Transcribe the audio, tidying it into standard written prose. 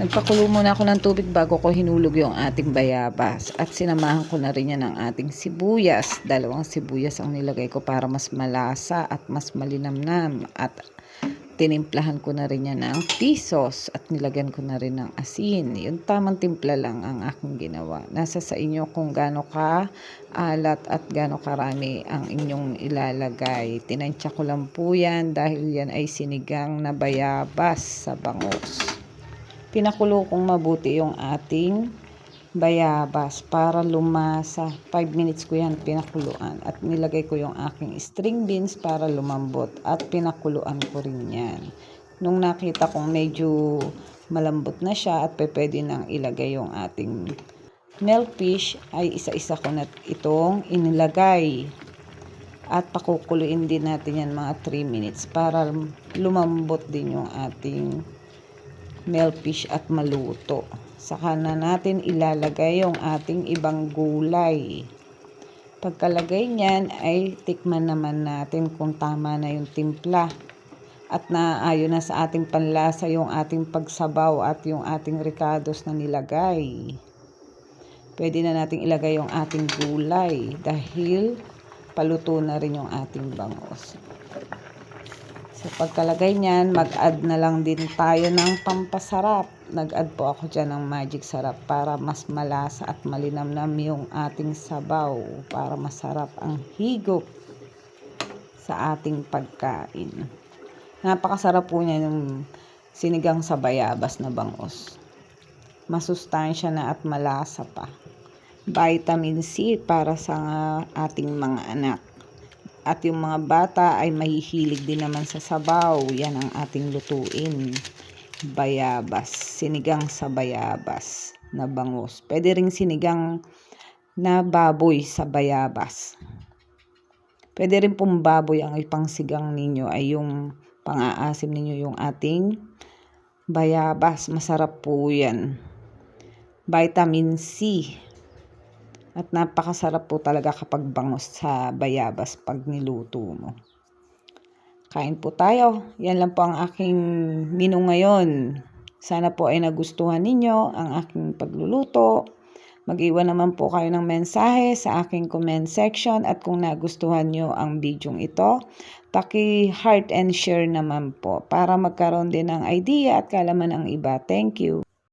Nagpakulo muna ako ng tubig bago ko hinulog yung ating bayabas. At sinamahan ko na rin yan ng ating sibuyas. 2 sibuyas ang nilagay ko para mas malasa at mas malinamnam. At tinimplahan ko na rin yan ng pisos at nilagyan ko na rin ng asin. Yung tamang timpla lang ang aking ginawa. Nasa sa inyo kung gaano ka alat at gaano karami ang inyong ilalagay. Tinansya ko lang po yan dahil yan ay sinigang na bayabas sa bangus. Pinakulo kong mabuti yung ating bayabas para lumasa. 5 minutes ko yan pinakuluan. At nilagay ko yung aking string beans para lumambot. At pinakuluan ko rin yan. Nung nakita kong medyo malambot na siya at pwede nang ilagay yung ating milkfish, ay isa-isa ko na itong inilagay. At pakukuluin din natin yan mga 3 minutes para lumambot din yung ating milkfish at maluto. Saka na natin ilalagay yung ating ibang gulay. Pagkalagay niyan ay tikman naman natin kung tama na yung timpla. At naayon na sa ating panlasa yung ating pagsabaw at yung ating ricados na nilagay. Pwede na natin ilagay yung ating gulay dahil paluto na rin yung ating bangus. Sa pagkalagay niyan, mag-add na lang din tayo ng pampasarap. Nag-add po ako dyan ng magic sarap para mas malasa at malinamnam yung ating sabaw. Para masarap ang higop sa ating pagkain. Napakasarap po niya yung sinigang sa bayabas na bangus. Masustansya na at malasa pa. Vitamin C para sa ating mga anak. At yung mga bata ay mahihilig din naman sa sabaw. Yan ang ating lutuin. Bayabas. Sinigang sa bayabas na bangus. Pwede ring sinigang na baboy sa bayabas. Pwede rin pong baboy ang ipangsigang ninyo ay yung pang-aasim ninyo yung ating bayabas. Masarap po yan. Vitamin C. At napakasarap po talaga kapag bangus sa bayabas pag niluto mo. Kain po tayo. Yan lang po ang aking menu ngayon. Sana po ay nagustuhan ninyo ang aking pagluluto. Mag-iwan naman po kayo ng mensahe sa aking comment section. At kung nagustuhan nyo ang video ito, paki-heart and share naman po para magkaroon din ng idea at kalaman ang iba. Thank you.